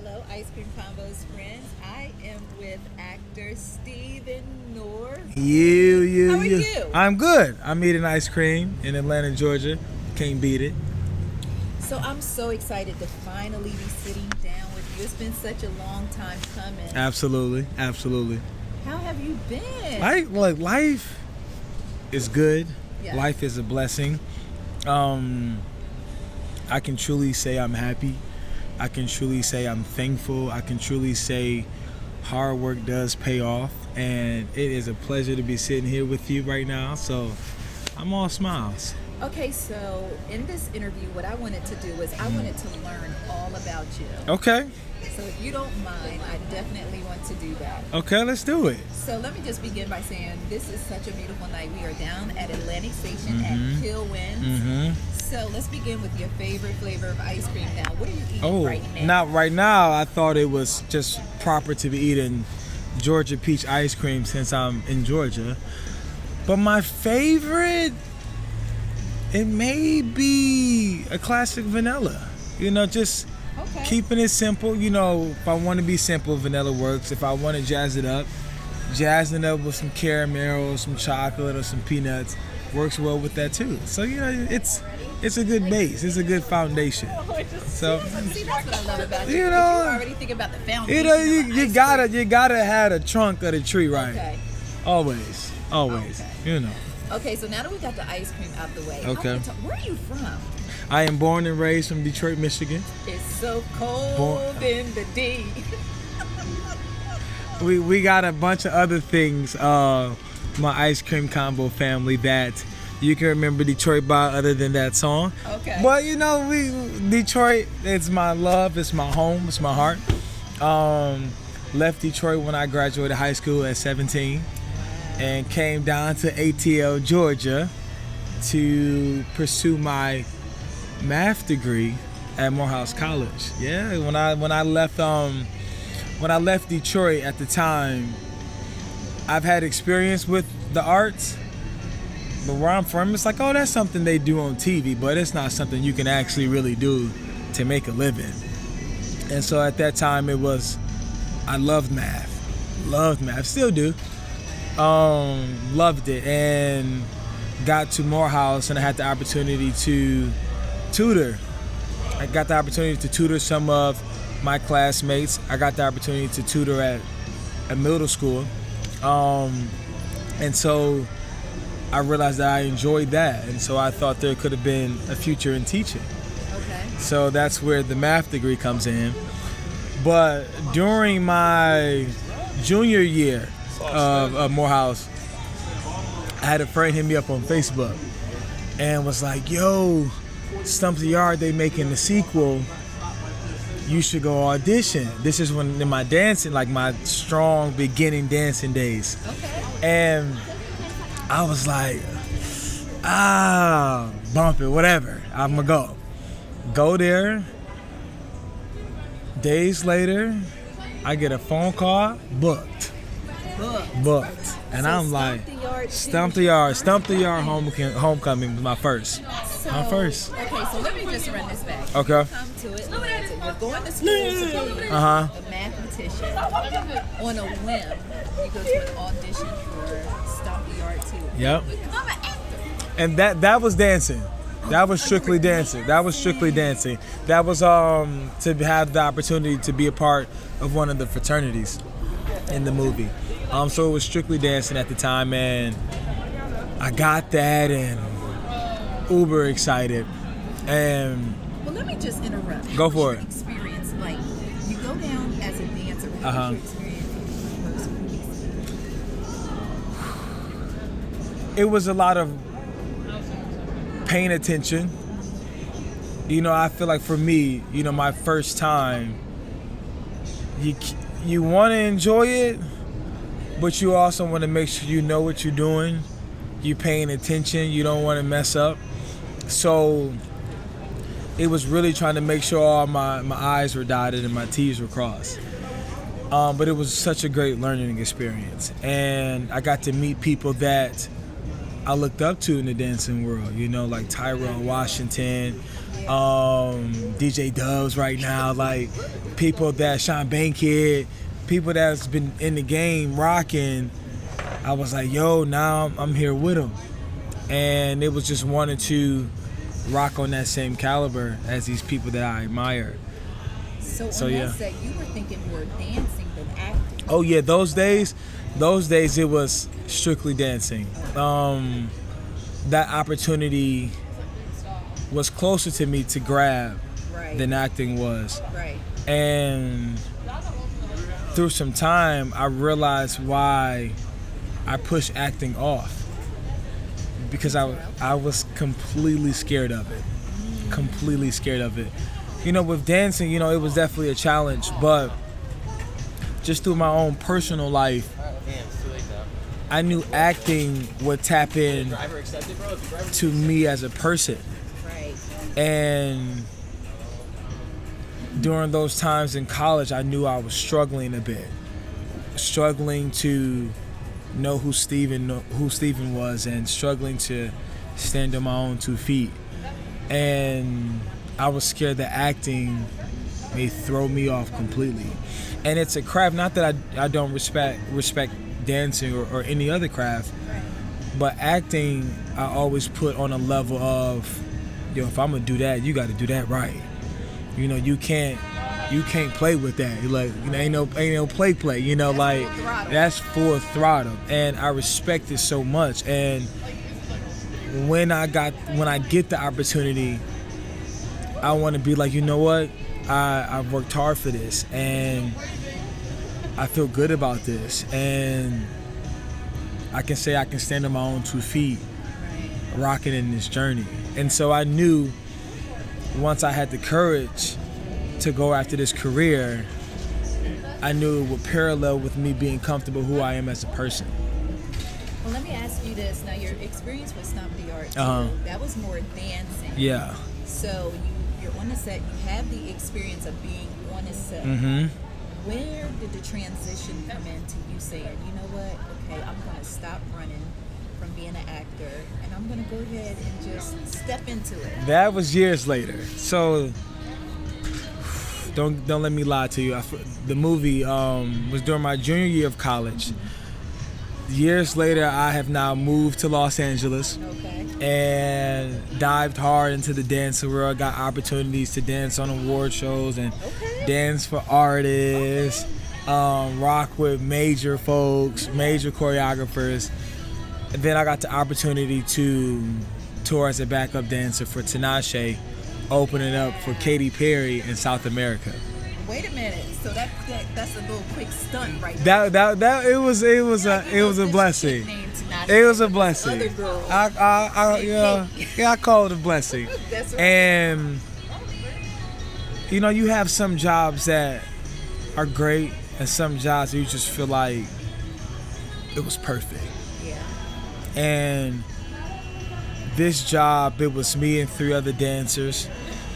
Hello, Ice Cream Convos friends. I am with actor Steven North. How are you? I'm good. I'm eating ice cream in Atlanta, Georgia. Can't beat it. So I'm so excited to finally be sitting down with you. It's been such a long time coming. Absolutely. How have you been? Life is good. Yeah. Life is a blessing. I can truly say I'm happy. I can truly say I'm thankful. I can truly say hard work does pay off. And it is a pleasure to be sitting here with you right now. So I'm all smiles. Okay, so in this interview, what I wanted to do was I wanted to learn all about you. Okay. So if you don't mind, I definitely want to do that. Okay, let's do it. So let me just begin by saying this is such a beautiful night. We are down at Atlantic Station at Kilwins. So let's begin with your favorite flavor of ice cream now. What are you eating right now? Not right now. I thought it was just proper to be eating Georgia peach ice cream since I'm in Georgia. But my favorite, it may be a classic vanilla. Just keeping it simple. If I want to be simple, vanilla works. If I want to jazz it up with some caramel or some chocolate or some peanuts, works well with that too. So it's a good base. It's a good foundation. So see, that's what I love about you. You already think about the foundation. You gotta have a trunk of the tree right. Okay. Always. Okay. Okay, so now that we got the ice cream out the way, okay. Where are you from? I am born and raised from Detroit, Michigan. It's so cold in the D. We got a bunch of other things, my ice cream combo family, that you can remember Detroit by other than that song. Okay. But Detroit, it's my love, it's my home, it's my heart. Left Detroit when I graduated high school at 17 and came down to ATL, Georgia to pursue my math degree at Morehouse College. Yeah, when I left Detroit at the time, I've had experience with the arts, but where I'm from, it's like, oh, that's something they do on TV, but it's not something you can actually really do to make a living. And so at that time, I loved math, still do. Loved it, and got to Morehouse, and I had the opportunity to tutor. I got the opportunity to tutor some of my classmates. I got the opportunity to tutor at a middle school. And so I realized that I enjoyed that. And so I thought there could have been a future in teaching. Okay. So that's where the math degree comes in. But during my junior year of Morehouse, I had a friend hit me up on Facebook and was like, yo, Stomp The Yard, they making the sequel. You should go audition. This is when in my dancing, like my strong beginning dancing days. Okay. And I was like, bump it, whatever. I'm gonna go there. Days later, I get a phone call, booked. And so I'm like, Stomp The Yard Homecoming was my first. Okay, so let me just run this back. Okay. You come to Atlanta. You're going to school to be a mathematician. On a whim, you go to an audition for Stomp The Yard 2. Yep. I'm an actor. And that was dancing. That was strictly dancing. That was to have the opportunity to be a part of one of the fraternities in the movie. So it was strictly dancing at the time, and I got that and uber excited. And well, let me just interrupt. Go for it. What's your experience like? You go down as a dancer. What's your experience first? It was a lot of paying attention. I feel like for me, my first time, you want to enjoy it, but you also want to make sure you know what you're doing. You're paying attention. You don't want to mess up. So it was really trying to make sure all my I's were dotted and my T's were crossed. But it was such a great learning experience. And I got to meet people that I looked up to in the dancing world, like Tyrone Washington, DJ Dubs right now, like people that Sean Bankhead, people that's been in the game rocking. I was like, yo, now I'm here with them, and it was just wanting to rock on that same caliber as these people that I admire. So on that set, you were thinking more dancing than acting. Oh yeah, those days it was strictly dancing. That opportunity was closer to me to grab than acting was. Right. And through some time, I realized why I pushed acting off. Because I was completely scared of it. Completely scared of it. You know, with dancing, you know, it was definitely a challenge, but just through my own personal life, I knew acting would tap in to me as a person. Right. And during those times in college, I knew I was struggling a bit. Struggling to know who Steven was, and struggling to stand on my own 2 feet. And I was scared that acting may throw me off completely. And it's a craft, not that I don't respect dancing or any other craft, but acting I always put on a level of, yo, if I'm gonna do that, you gotta do that right. You know, you can't play with that. You're like, you know, ain't no play, you know, like that's full throttle. And I respect it so much. And when I get the opportunity, I want to be like, you know what, I've worked hard for this, and I feel good about this, and I can say I can stand on my own 2 feet, rocking in this journey. And so I knew once I had the courage to go after this career, I knew it would parallel with me being comfortable who I am as a person. Well, let me ask you this. Now, your experience with Stomp The Yard, that was more dancing. Yeah. So you're on the set, you have the experience of being on a set. Mm-hmm. Where did the transition come into you saying, you know what, okay, I'm going to stop running from being an actor, and I'm going to go ahead and just step into it? That was years later. So don't let me lie to you. The movie was during my junior year of college. Years later, I have now moved to Los Angeles. Okay. And dived hard into the dancing world. Got opportunities to dance on award shows and dance for artists, rock with major folks, major choreographers. And then I got the opportunity to tour as a backup dancer for Tinashe, opening up for Katy Perry in South America. Wait a minute. So that's a little quick stunt right there. It was a blessing. It was a blessing. Other girl. I call it a blessing. That's right. And you know, you have some jobs that are great, and some jobs that you just feel like it was perfect. Yeah. And this job, it was me and 3 other dancers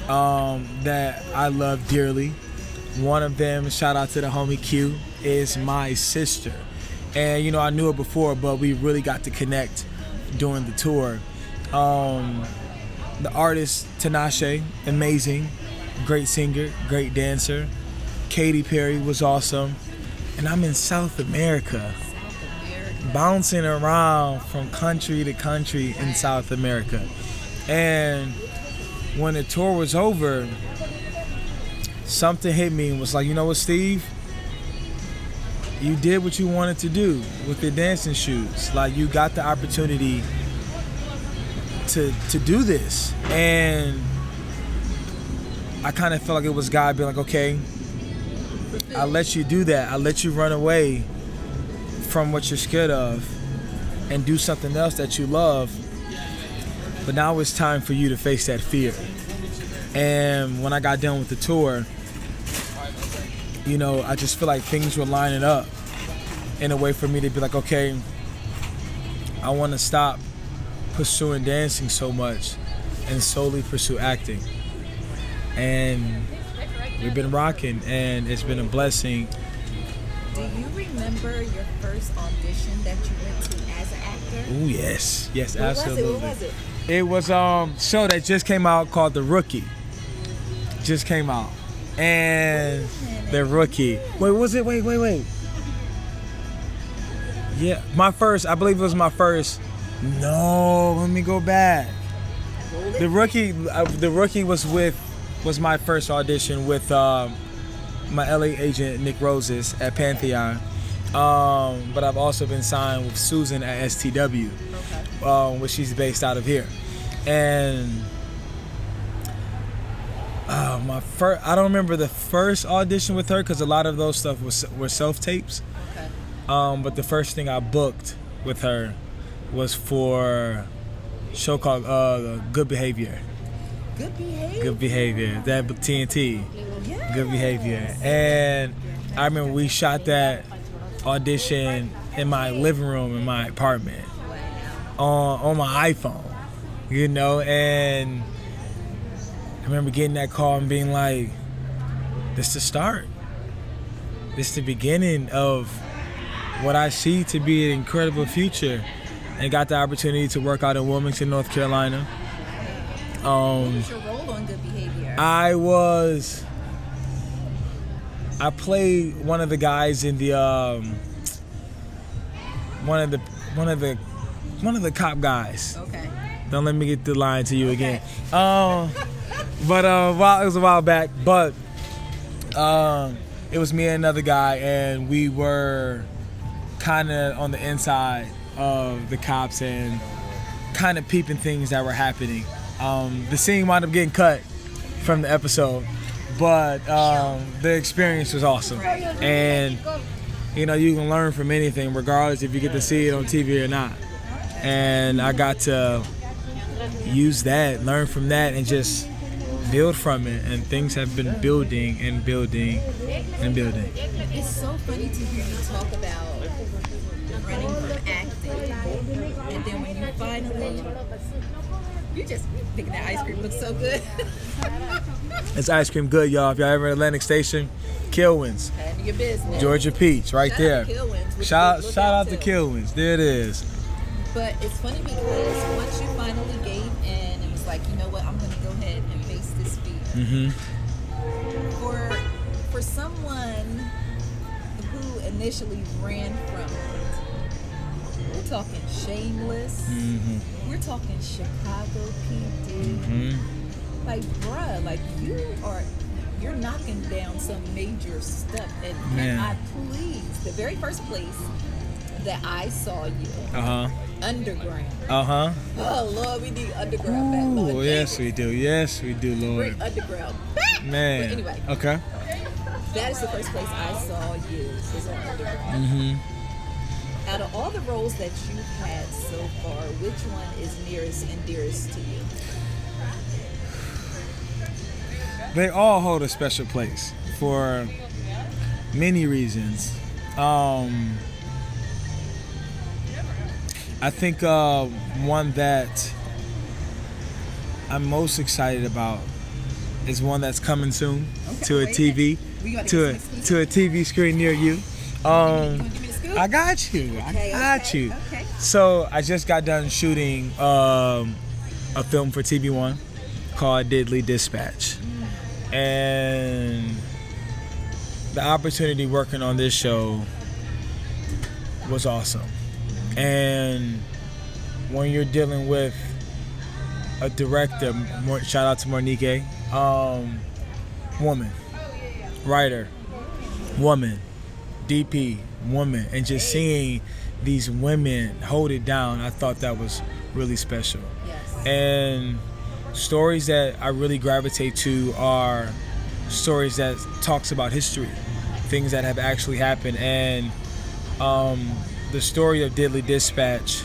that I love dearly. One of them, shout out to the homie Q, is my sister. And you know, I knew her before, but we really got to connect during the tour. The artist Tinashe, amazing, great singer, great dancer. Katy Perry was awesome. And I'm in South America, bouncing around from country to country in South America. And when the tour was over, something hit me and was like, you know what, Steve? You did what you wanted to do with the dancing shoes. Like, you got the opportunity to do this. And I kind of felt like it was God being like, okay, I'll let you do that. I'll let you run away from what you're scared of and do something else that you love. But now it's time for you to face that fear. And when I got done with the tour, you know, I just feel like things were lining up in a way for me to be like, okay, I want to stop pursuing dancing so much and solely pursue acting. And we've been rocking, and it's been a blessing. Do you remember your first audition that you went to as an actor? Oh yes, What absolutely. was it? It was a show that just came out called The Rookie. just came out, and The Rookie. Wait, was it? Wait. Yeah, my first. I believe it was my first. No, let me go back. The Rookie. The Rookie was my first audition with my LA agent Nick Roses at Pantheon. But I've also been signed with Susan at STW, which she's based out of here. And I don't remember the first audition with her because a lot of those stuff were self-tapes. Okay. But the first thing I booked with her was for a show called Good Behavior. Good Behavior. That TNT. Yes. Good Behavior. And I remember we shot that audition in my living room in my apartment on my iPhone, you know, and I remember getting that call and being like, this is the start. This is the beginning of what I see to be an incredible future, and got the opportunity to work out in Wilmington, North Carolina. What was your role on Good Behavior? I played one of the guys in the one of the cop guys. Okay. Don't let me get the line to you again. But it was a while back. But it was me and another guy, and we were kind of on the inside of the cops and kind of peeping things that were happening. The scene wound up getting cut from the episode, but the experience was awesome. And you know, you can learn from anything, regardless if you get to see it on TV or not. And I got to use that, learn from that, and just build from it. And things have been building and building and building. It's so funny to hear you talk about running from acting, and then when you finally, you just thinking that ice cream looks so good. It's ice cream good, y'all. If y'all ever in Atlantic Station, Kilwins. Handle your business. Georgia Peach, right there. Shout out to Kilwins. There it is. But it's funny because once you finally gave in and was like, you know what, I'm going to go ahead and face this fear. Mm-hmm. For someone who initially ran from it, we're talking Shameless. Mm-hmm. We're talking Chicago PD. Mm-hmm. Like, bruh, like you're knocking down some major stuff. And can I please, the very first place that I saw you, Underground. Oh Lord, we need Underground back. Lord, yes we do. Yes we do, Lord. Bring Underground back. Man. But anyway. Okay. That is the first place I saw you, was on Underground. Mm-hmm. Out of all the roles that you've had so far, which one is nearest and dearest to you? They all hold a special place for many reasons. I think one that I'm most excited about is one that's coming soon to a TV, to a TV screen near you. I got you. Okay. So I just got done shooting a film for TV1 called Deadly Dispatch. And the opportunity working on this show was awesome. And when you're dealing with a director, shout out to Monique, woman, writer, woman, DP, woman, and just seeing these women hold it down, I thought that was really special. Yes. And stories that I really gravitate to are stories that talks about history, things that have actually happened. And the story of Deadly Dispatch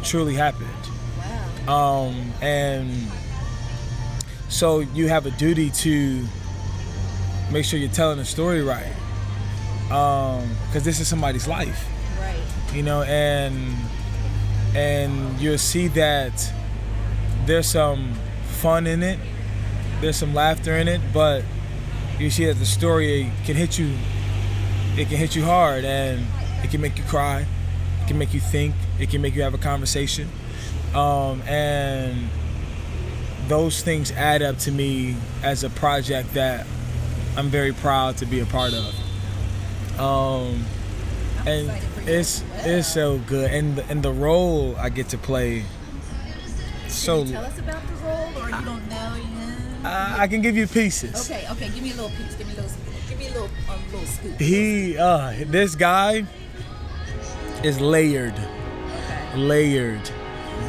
truly happened. Wow. And so you have a duty to make sure you're telling the story right, because this is somebody's life. Right. You know, and you'll see that there's some fun in it, there's some laughter in it, but you see that the story can hit you. It can hit you hard, and it can make you cry. It can make you think. It can make you have a conversation. And those things add up to me as a project that I'm very proud to be a part of. And it's so good, and the role I get to play. So can you tell us about the role, or you don't know yet? I can give you pieces. Okay, give me a little piece. Give me a little scoop. This guy is layered. Okay. Layered.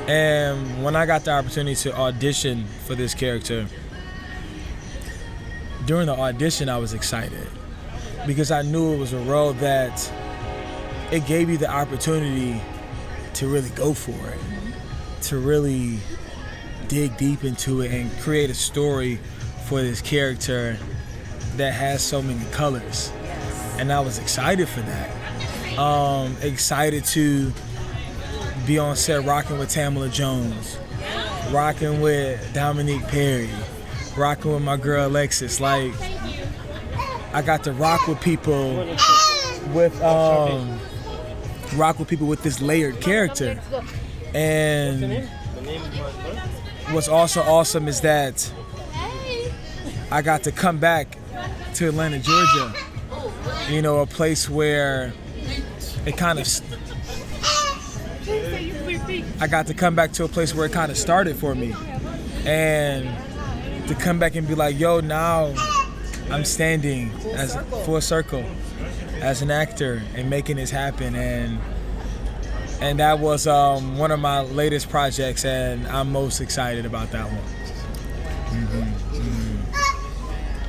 And when I got the opportunity to audition for this character, during the audition I was excited because I knew it was a role that it gave you the opportunity to really go for it, to really dig deep into it and create a story for this character that has so many colors. Yes. And I was excited for that. Excited to be on set rocking with Tamala Jones, rocking with Dominique Perry, rocking with my girl Alexis. Like, I got to rock with people with this layered character. And what's also awesome is that I got to come back to Atlanta, Georgia. You know, a place where it kind of... I got to come back to a place where it kind of started for me. And to come back and be like, yo, now I'm standing as full circle as an actor and making this happen. And that was one of my latest projects, and I'm most excited about that one.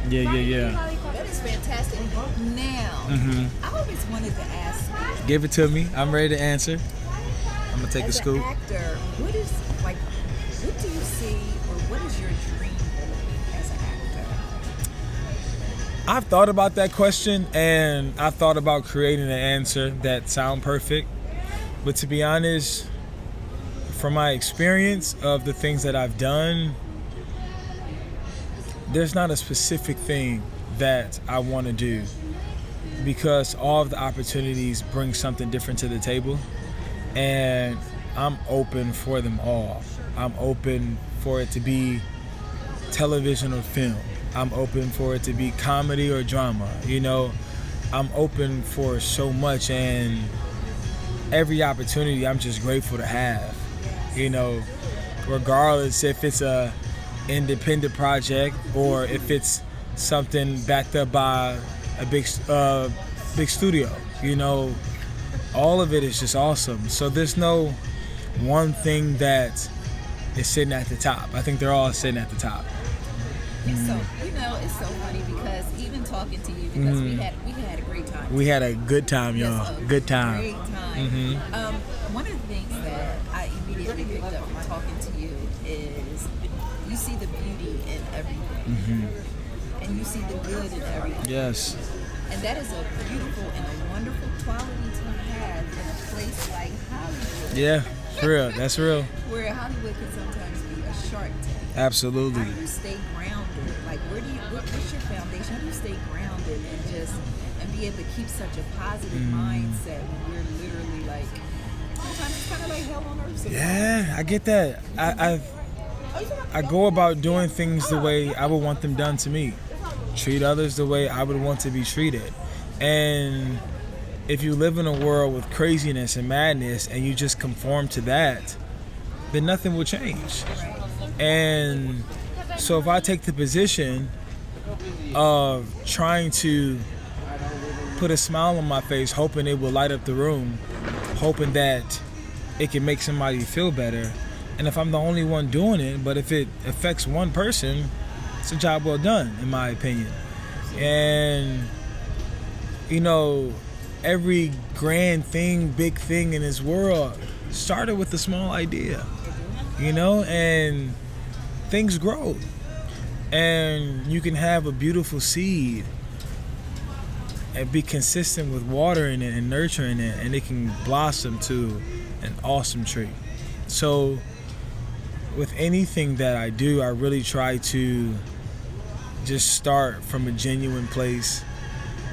Yeah. That is fantastic. Now, I always wanted to ask you, Give it to me. I'm ready to answer. I'm gonna take a scoop. as an actor, what do you see, or what is your dream as an actor? I've thought about that question, and I've thought about creating an answer that sound perfect. But to be honest, from my experience of the things that I've done, there's not a specific thing that I want to do, because all of the opportunities bring something different to the table, and I'm open for them all. I'm open for it to be television or film. I'm open for it to be comedy or drama. You know, I'm open for so much, and every opportunity I'm just grateful to have. You know, regardless if it's a independent project or if it's something backed up by a big studio. You know, all of it is just awesome. So there's no one thing that is sitting at the top. I think they're all sitting at the top. It's so funny because even talking to you, because we had a great time. We had a good time, y'all. Yes, good time. Great time. One of the things that I immediately picked up from talking to you is you see the beauty in everything, and you see the good in everything. Yes. And that is a beautiful and a wonderful quality to have in a place like Hollywood. Yeah, for real. That's real. Where Hollywood can sometimes be a shark tank. Absolutely. How do you stay grounded? Like, what's your foundation? How do you stay grounded and be able to keep such a positive mindset when we're literally like, sometimes it's kind of like hell on earth. Yeah, I get that. I go about doing things the way I would want them done to me. Treat others the way I would want to be treated. And if you live in a world with craziness and madness and you just conform to that, then nothing will change. And so if I take the position of trying to put a smile on my face, hoping it will light up the room, hoping that it can make somebody feel better, and if I'm the only one doing it, but if it affects one person, it's a job well done, in my opinion. And, you know, every grand thing, big thing in this world started with a small idea, you know, and things grow. And you can have a beautiful seed and be consistent with watering it and nurturing it, and it can blossom to an awesome tree. So with anything that I do, I really try to just start from a genuine place,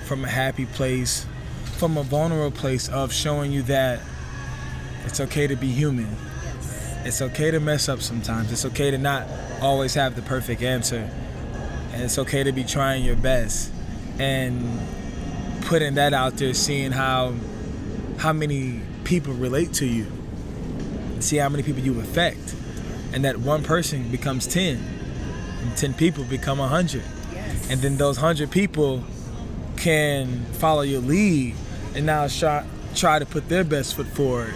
from a happy place, from a vulnerable place of showing you that it's okay to be human. It's okay to mess up sometimes. It's okay to not always have the perfect answer. And it's okay to be trying your best. And putting that out there, seeing how many people relate to you. See how many people you affect. And that one person becomes 10. And 10 people become 100. Yes. And then those 100 people can follow your lead and now try to put their best foot forward.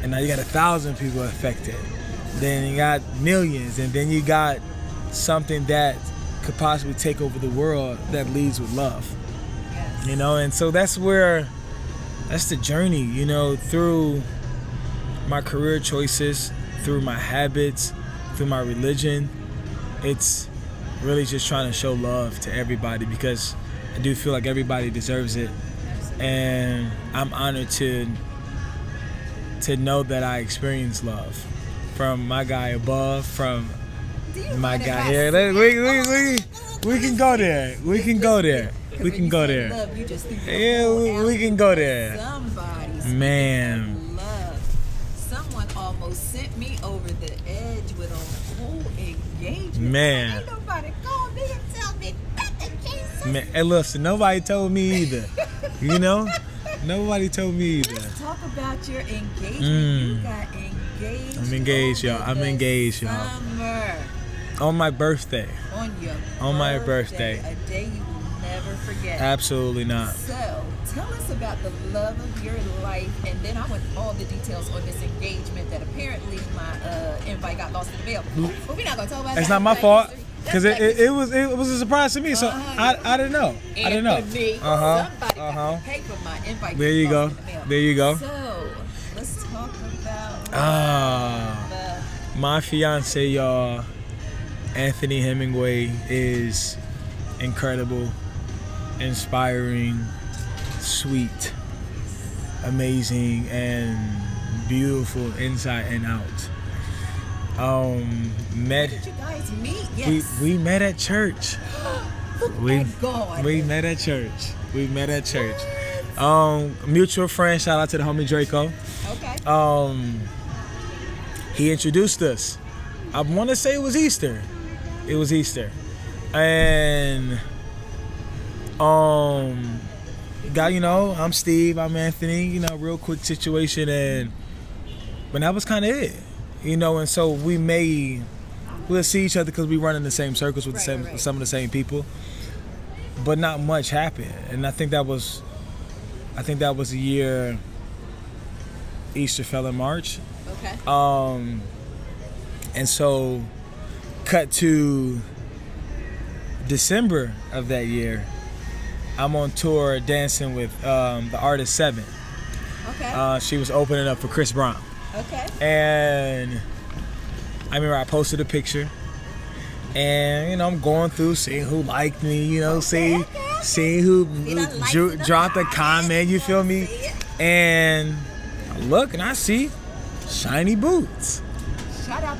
And now you got 1,000 people affected. Then you got millions, and then you got something that could possibly take over the world that leads with love. Yes. You know, and so that's the journey, you know, through my career choices, through my habits, through my religion. It's really just trying to show love to everybody, because I do feel like everybody deserves it. And I'm honored to know that I experienced love from my guy above, from my guy here. We can go there. We can go there. We can go there. Love, you just think Yeah, we can go there. Somebody's Man. love. Someone almost sent me over the edge with a whole engagement. Man. Ain't nobody called me and tell me nothing, Jesus. Man, hey, listen, nobody told me either. You know? Nobody told me either. Let's talk about your engagement. Mm. You got engaged. I'm engaged, y'all. I'm engaged, y'all. Summer. On my birthday. On my birthday. A day you will never forget. Absolutely not. So, tell us about the love of your life, and then I want all the details on this engagement that apparently my invite got lost in the mail. But we're not gonna talk about that. It's not my fault, because it was a surprise to me. So I didn't know. I didn't know. Anthony, somebody got to pay for my invite. There you go. lost in the mail. There you go. So, let's talk about My fiance, y'all, Anthony Hemingway, is incredible, inspiring, sweet, amazing, and beautiful inside and out. Where did you guys meet? Yes. We met at church. Look at God. We met at church. Mutual friend, shout out to the homie Draco. Okay. He introduced us. I want to say it was Easter. It was Easter. And got, you know, I'm Steve, I'm Anthony, you know, real quick situation, but that was kind of it. You know, and so we'll see each other because we run in the same circles with some of the same people, but not much happened. And I think that was the year Easter fell in March. Okay. And so cut to December of that year, I'm on tour dancing with the artist Seven. Okay. She was opening up for Chris Brown. Okay. And I remember I posted a picture, and, you know, I'm going through, seeing who liked me, you know, seeing who dropped a comment, you feel me? And I look and I see shiny boots. Shout out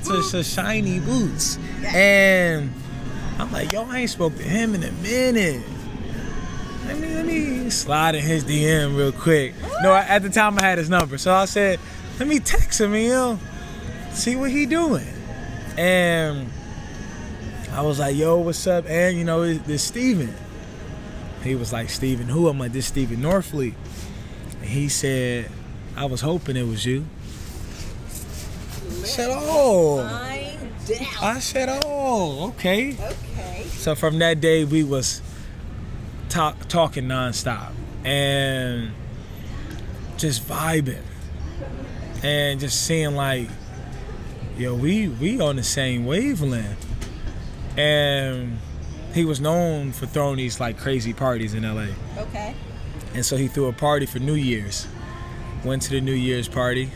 to Shiny Boots. And I'm like, yo, I ain't spoke to him in a minute. Let me slide in his DM real quick. No, at the time I had his number. So I said, let me text him and, you know, see what he doing. And I was like, yo, what's up? And, you know, this Steven. He was like, Steven who? I'm like, this Steven Norfleet. And he said, I was hoping it was you. I said, oh. I said, oh, okay. Okay. So from that day, we was talking nonstop and just vibing and just seeing like, yo, we on the same wavelength. And he was known for throwing these like crazy parties in LA. Okay. And so he threw a party for New Year's. Went to the New Year's party.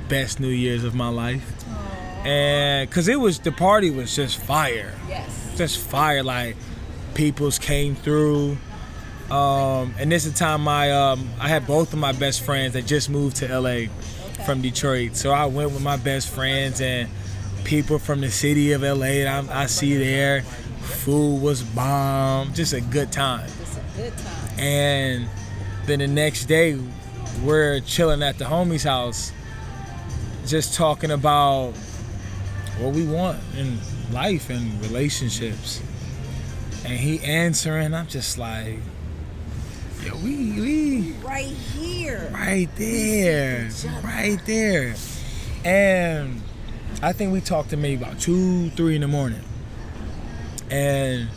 Best New Year's of my life. Aww. And because the party was just fire. Yes. Just fire. Like, peoples came through. And this is the time I had both of my best friends that just moved to LA from Detroit. So I went with my best friends and people from the city of LA that I see there. Food was bomb. Just a good time. It's a good time. And then the next day, we're chilling at the homie's house. just talking about what we want in life and relationships. And he answering, I'm just like, yo, we right here. Right there. Right there. And I think we talked to maybe about 2-3 in the morning. And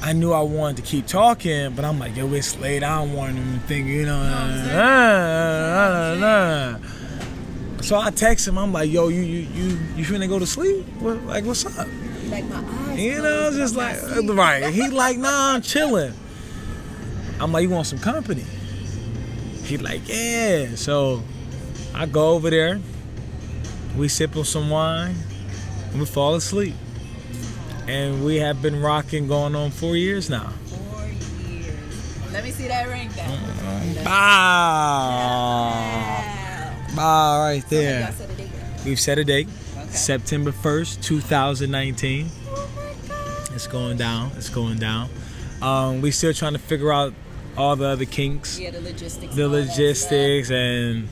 I knew I wanted to keep talking, but I'm like, yo, it's late. I don't want him to think, you know. So I text him. I'm like, yo, you finna go to sleep? Like, what's up? Like my eyes. You know, just like, right. He like, nah, I'm chilling. I'm like, you want some company? He like, yeah. So I go over there. We sip on some wine, and we fall asleep. And we have been rocking going on 4 years now. 4 years. Let me see that ring down. Bow right there. Y'all set a date? We've set a date. Okay. September 1st, 2019. Oh my God. It's going down. It's going down. We still trying to figure out all the other kinks. Yeah, the logistics. The and all that logistics stuff. and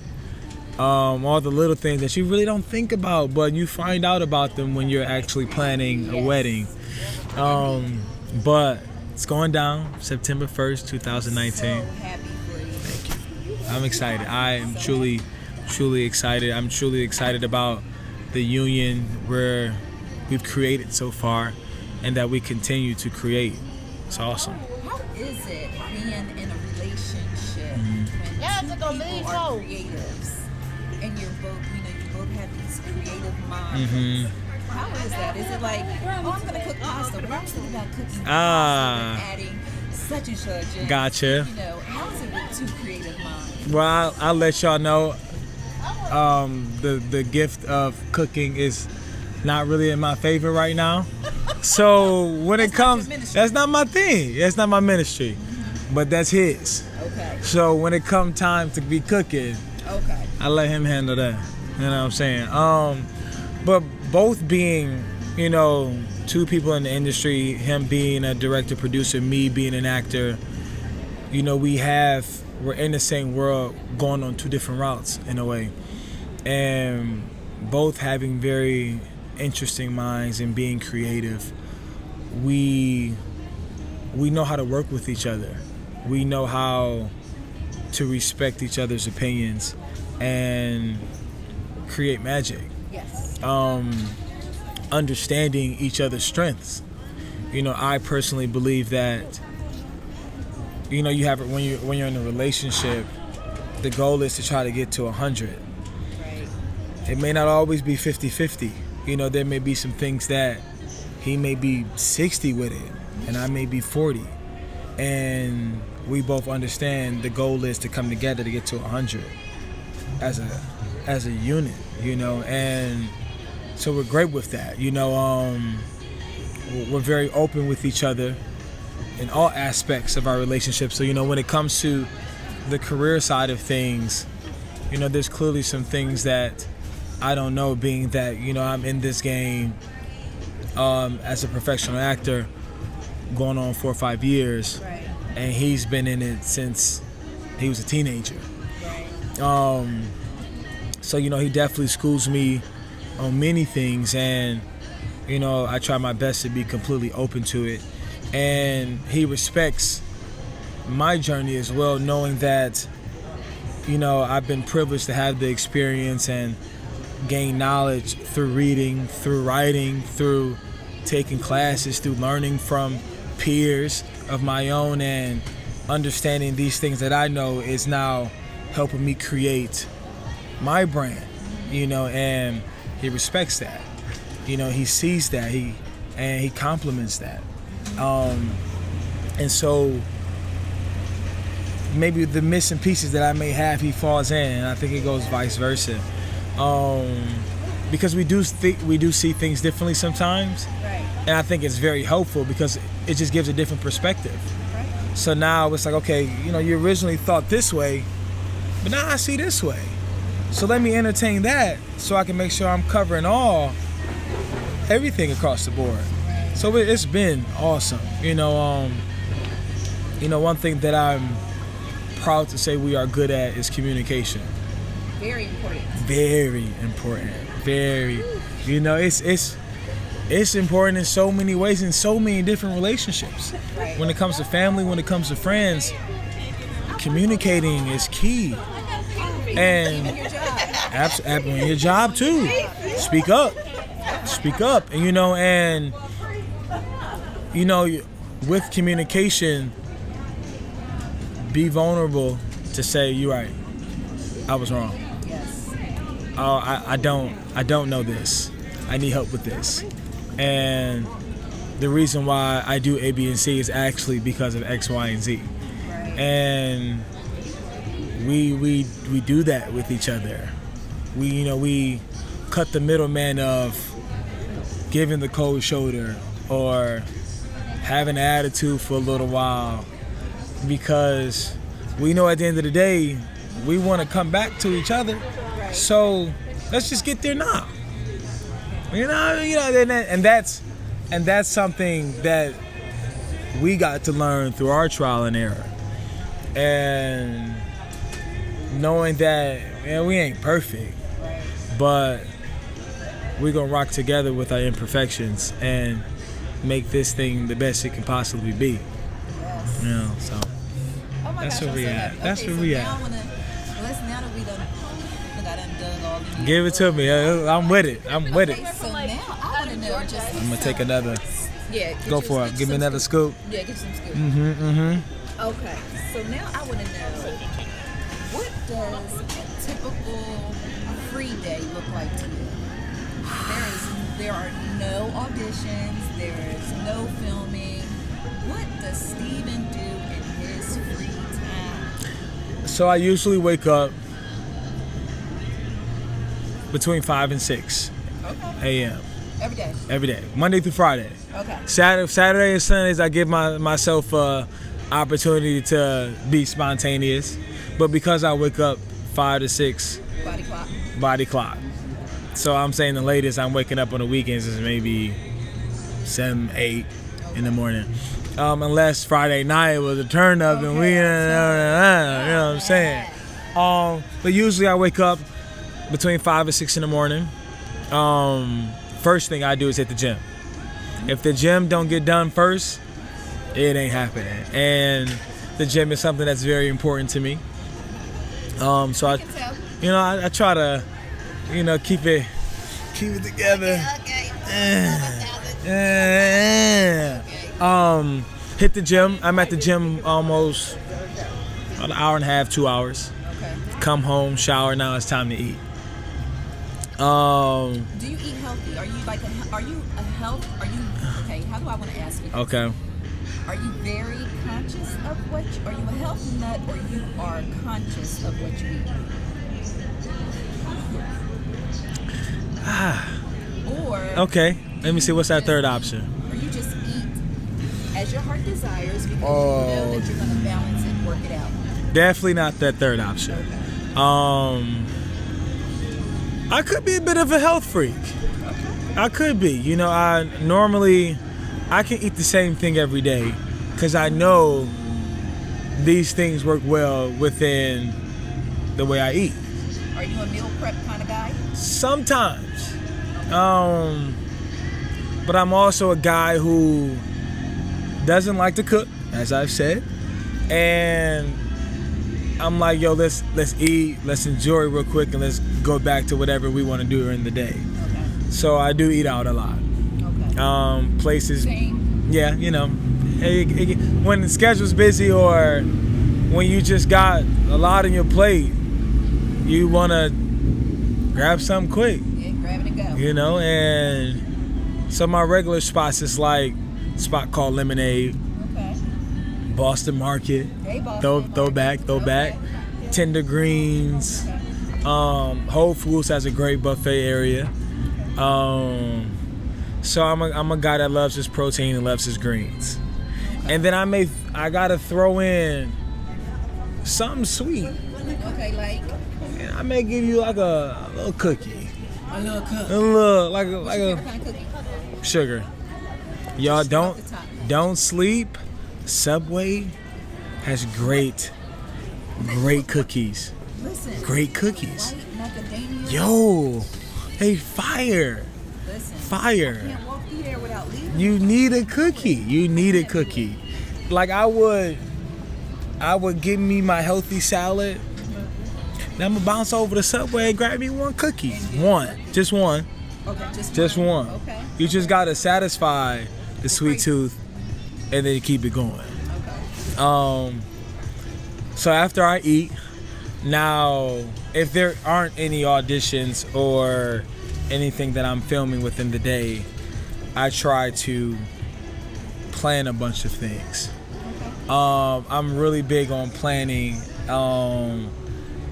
all the little things that you really don't think about, but you find out about them when you're actually planning a wedding. But it's going down September 1st, 2019. So happy for you. Thank you. I'm excited. I am truly excited. I'm truly excited about the union where we've created so far and that we continue to create. It's awesome. How is it being in a relationship Mm-hmm. when two people are creatives and you both have these creative minds? Mm-hmm. How is that? Is it like, oh, I'm gonna cook pasta, but I'm thinking about cooking pasta and adding such and such? And, Gotcha. You know, how is it with two creative minds? Well, I'll let y'all know. The gift of cooking is not really in my favor right now. So when it comes, that's not my thing. That's not my ministry, but that's his. Okay. So when it come time to be cooking, Okay. I let him handle that. You know what I'm saying? But both being, you know, two people in the industry, him being a director, producer, me being an actor, you know, we're in the same world going on two different routes in a way. And both having very interesting minds and being creative, we know how to work with each other. We know how to respect each other's opinions and create magic. Yes. Understanding each other's strengths. You know, I personally believe that, you know, you have it when you're in a relationship, the goal is to try to get to 100. Right. It may not always be 50-50. You know, there may be some things that he may be 60 with it and I may be 40. And we both understand the goal is to come together to get to 100 as a unit, you know, and so we're great with that. You know, we're very open with each other in all aspects of our relationship. So, you know, when it comes to the career side of things, you know, there's clearly some things that I don't know, being that, you know, I'm in this game as a professional actor going on 4 or 5 years. Right. And he's been in it since he was a teenager. Right. So, you know, he definitely schools me on many things, and, you know, I try my best to be completely open to it. And he respects my journey as well, knowing that, you know, I've been privileged to have the experience and gain knowledge through reading, through writing, through taking classes, through learning from peers of my own, and understanding these things that I know is now helping me create my brand, you know, and he respects that. You know, he sees that, he compliments that. And so maybe the missing pieces that I may have, he falls in, and I think it goes vice versa. Because we do see things differently sometimes. Right. And I think it's very helpful because it just gives a different perspective. Right. So now it's like, okay, you know, you originally thought this way, but now I see this way. So let me entertain that so I can make sure I'm covering everything across the board. So it's been awesome. You know, one thing that I'm proud to say we are good at is communication. Very important. Very important. Very. You know, it's important in so many ways, in so many different relationships. Right. When it comes to family, when it comes to friends, communicating is key. And Even your job. in your job too. Speak up. And with communication, be vulnerable to say, you're right, I was wrong. Yes. Oh, I don't know this. I need help with this. And the reason why I do A, B, and C is actually because of X, Y, and Z. Right. And we do that with each other. We cut the middleman of giving the cold shoulder or having an attitude for a little while, because we know at the end of the day we want to come back to each other. Right. So let's just get there now. And that's something that we got to learn through our trial and error. And knowing that, man, we ain't perfect, but we're gonna rock together with our imperfections and make this thing the best it can possibly be. Yes. So Oh my that's gosh, where I'm we so at. happy. That's Okay, where so we now at. now that we done all these. Give it to me. I'm with it. Okay, so now I want to know just. I'm gonna take another. Yeah. Go for it. Give me another scoop. Yeah, get you some scoop. Okay, so now I want to know, what does a typical free day look like to you? There are no auditions. There is no filming. What does Steven do in his free time? So I usually wake up between 5 and 6 a.m. Every day. Monday through Friday. Okay. Saturday and Sundays I give myself a opportunity to be spontaneous, but because I wake up 5 to 6, body clock. So I'm saying the latest I'm waking up on the weekends is maybe 7, 8 in the morning. Unless Friday night was a turn up and we, you know what I'm saying. But usually I wake up between 5 and 6 in the morning. First thing I do is hit the gym. If the gym don't get done first, it ain't happening. And the gym is something that's very important to me. So I try to, keep it together. Hit the gym. I'm at the gym almost an hour and a half, 2 hours. Okay. Come home, shower. Now it's time to eat. Do you eat healthy? Are you okay, how do I want to ask you this? Okay. Are you very conscious of are you a health nut, or you are conscious of what you eat? Or Okay. Let me see. What's that third option? Or you just eat as your heart desires because you know that you're going to balance it, work it out. Definitely not that third option. I could be a bit of a health freak. I could be. I can eat the same thing every day because I know these things work well within the way I eat. Are you a meal prep kind of guy? Sometimes. But I'm also a guy who doesn't like to cook, as I've said. And I'm like, yo, let's eat, let's enjoy real quick, and let's go back to whatever we want to do during the day. Okay. So I do eat out a lot. Okay. Places. Same. Yeah, when the schedule's busy or when you just got a lot on your plate, you want to grab something quick. Yeah, grab it and go. And so my regular spots is like a spot called Lemonade, Okay. Boston Market, Hey, Boston. Throwback, Okay. Tender Greens. Whole Foods has a great buffet area. So I'm a guy that loves his protein and loves his greens. And then I gotta throw in something sweet. Okay, like And I may give you like a little cookie. a little cup. A little like What's your favorite kind of cookie? sugar. Y'all Just off the top. don't sleep. Subway has great cookies. Listen. Great cookies. macadamia. Yo, they fire. Listen, Fire. I can't walk through there without leaving. You need a cookie. You need a cookie. Like I would give me my healthy salad. Then I'm gonna bounce over to Subway and grab me one cookie. Just one. Okay, Just one. Okay. You just gotta satisfy the sweet tooth, and then you keep it going. Okay. So after I eat, now if there aren't any auditions or anything that I'm filming within the day, I try to plan a bunch of things. I'm really big on planning.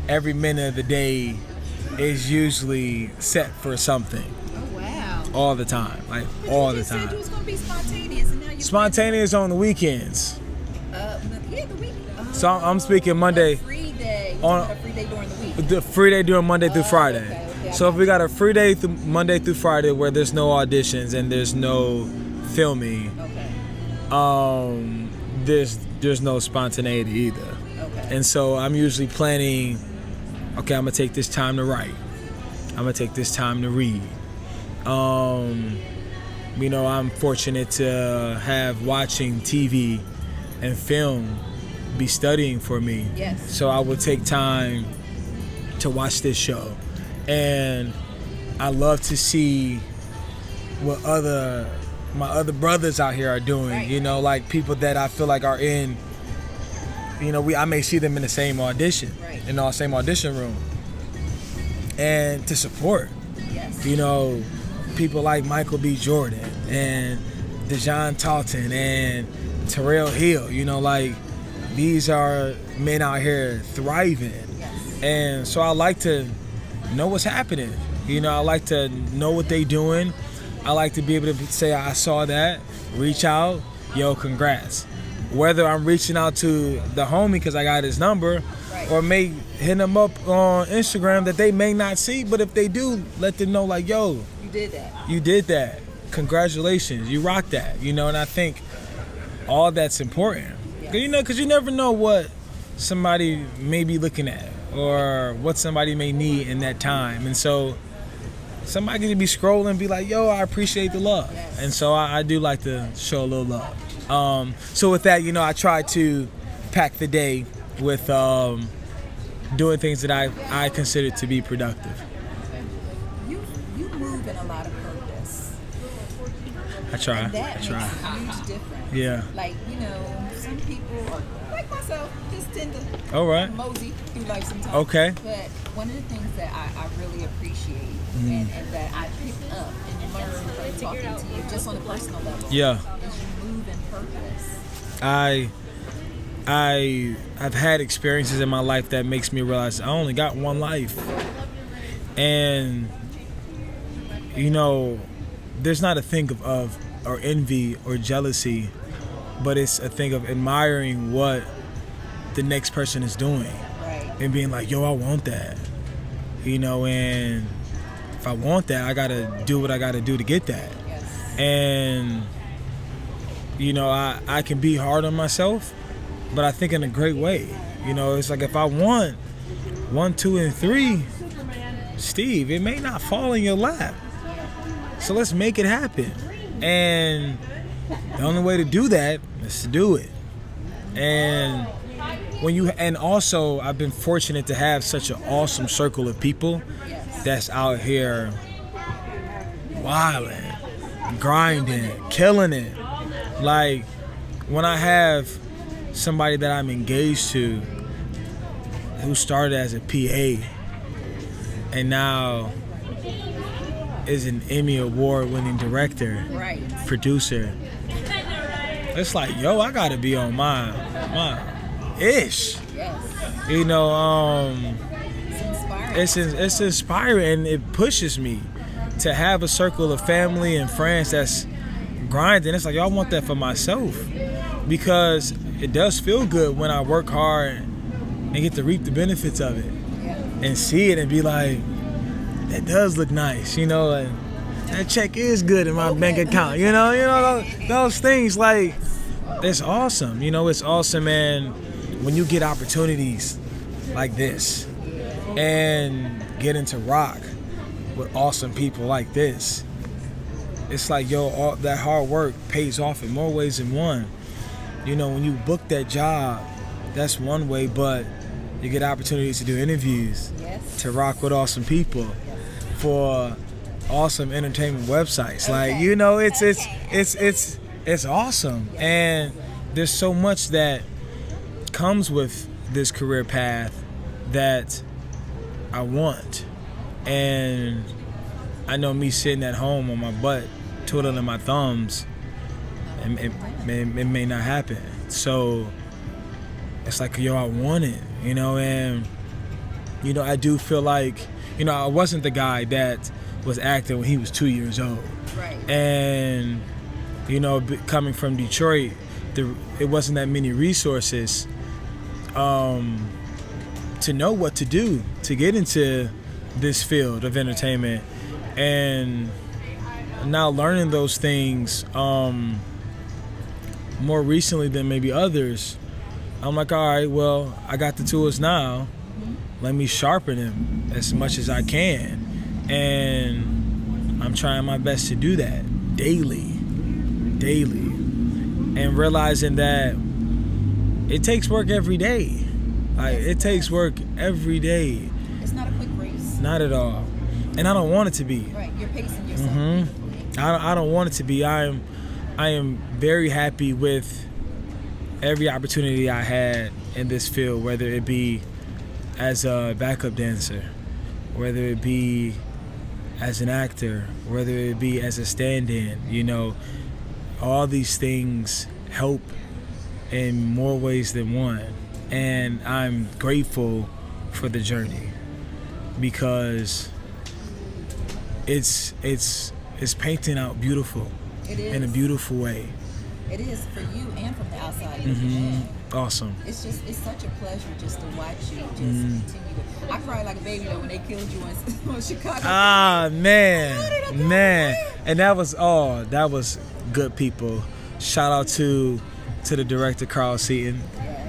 Every minute of the day is usually set for something. Oh wow. All the time, like all the You said you time. was gonna be spontaneous, and now you're Spontaneous on the weekends. Yeah, the week. So I'm speaking Monday. Free day. On- On a free day during the week. The free day during Monday through Friday. okay, So if we got a free day through Monday through Friday where there's no auditions and there's no filming, Okay. there's no spontaneity either. Okay. And so I'm usually planning, okay, I'm gonna take this time to write. I'm gonna take this time to read. You know, I'm fortunate to have watching TV and film be studying for me. Yes. So I would take time to watch this show. And I love to see what my other brothers out here are doing. Right. You know, like people that I feel like are in, you know, I may see them in the same audition, Right. in our same audition room. And to support, Yes. you know, people like Michael B. Jordan and Dejon Talton and Terrell Hill, you know, like these are men out here thriving. Yes. And so I like to know what's happening. You know, I like to know what they doing. I like to be able to say, I saw that, reach out, yo, congrats. Whether I'm reaching out to the homie because I got his number, Right. or may hit them up on Instagram that they may not see, but if they do, let them know like, yo, You did that. you did that. Congratulations, you rocked that. You know, and I think all that's important. Yes. You know, because you never know what somebody may be looking at or what somebody may need in that time. And so somebody can be scrolling and be like, yo, I appreciate the love. Yes. And so I do like to show a little love. So with that, you know, I try to pack the day with doing things that I consider to be productive. You move in a lot of purpose. I try. And that I try. makes a huge difference. Yeah. Like, you know, some people, like myself, just tend to All right. mosey through life sometimes. Okay. But one of the things that I really appreciate Mm-hmm. and that I picked up and learned from talking to you, just on a personal level, Yeah. is you move in purpose. I've had experiences in my life that makes me realize I only got one life. And you know, there's not a thing of or envy or jealousy, but it's a thing of admiring what the next person is doing Right. and being like, yo, I want that. You know, and if I want that, I gotta do what I gotta do to get that. Yes. And you know, I can be hard on myself, but I think in a great way. You know, it's like if I want 1, 2, and 3, Steve, it may not fall in your lap. So let's make it happen. And the only way to do that is to do it. And also I've been fortunate to have such an awesome circle of people that's out here wilding, grinding, killing it. Like when I have somebody that I'm engaged to who started as a PA and now is an Emmy award-winning director, Right. producer, it's like, yo, I gotta be on my ish. Yes. You know, It's inspiring. it's inspiring and it pushes me to have a circle of family and friends that's grinding. It's like, yo, I want that for myself because it does feel good when I work hard and get to reap the benefits of it Yeah. and see it and be like, that does look nice, you know, and that check is good in my bank account, you know, those things, like, it's awesome, you know, it's awesome. And when you get opportunities like this and getting to rock with awesome people like this, it's like, yo, all that hard work pays off in more ways than one. You know, when you book that job, that's one way, but you get opportunities to do interviews, to rock with awesome people, for awesome entertainment websites. Like, you know, it's awesome. And there's so much that comes with this career path that I want. And I know me sitting at home on my butt, twiddling my thumbs, it may not happen. So it's like, yo, I want it, you know. And, you know, I do feel like, you know, I wasn't the guy that was acting when he was 2 years old. Right. And, you know, coming from Detroit, it wasn't that many resources to know what to do to get into this field of entertainment. And now learning those things more recently than maybe others, I'm like, all right, well, I got the tools now. Let me sharpen them as much as I can. And I'm trying my best to do that daily. And realizing that it takes work every day. Like, it takes work every day. It's not a quick race. Not at all. And I don't want it to be. Right, you're pacing yourself. I don't want it to be. I am very happy with every opportunity I had in this field, whether it be as a backup dancer, whether it be as an actor, whether it be as a stand-in. You know, all these things help in more ways than one. And I'm grateful for the journey, because it's painting out beautiful. It is. In a beautiful way. It is for you and from the outside. In. Awesome. It's such a pleasure just to watch you just continue to. I cried like a baby though when they killed you in Chicago. Ah, man. And that was good people. Shout out to the director, Carl Seaton.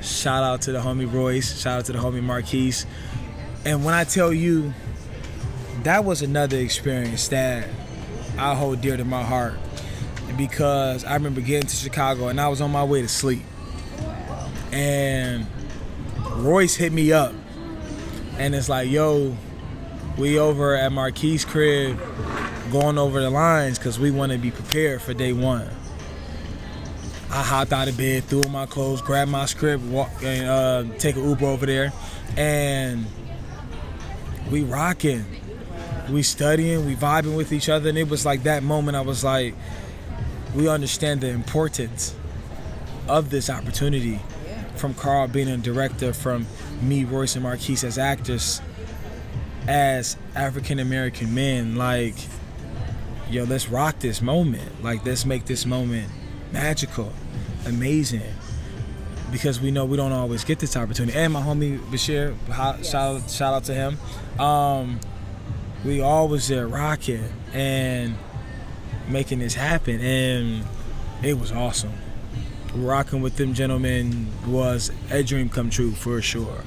Shout out to the homie Royce. Shout out to the homie Marquise. And when I tell you, that was another experience that I hold dear to my heart, because I remember getting to Chicago and I was on my way to sleep. And Royce hit me up and it's like, yo, we over at Marquise' crib going over the lines because we want to be prepared for day one. I hopped out of bed, threw on my clothes, grabbed my script, take an Uber over there, and we rocking. We studying, we vibing with each other, and it was like that moment I was like, we understand the importance of this opportunity. From Carl being a director, from me, Royce, and Marquise as actors, as African-American men, like, yo, let's rock this moment. Like, let's make this moment magical, amazing, because we know we don't always get this opportunity. And my homie Bashir, shout out to him. We always there rocking and making this happen, and it was awesome. Rocking with them gentlemen was a dream come true for sure,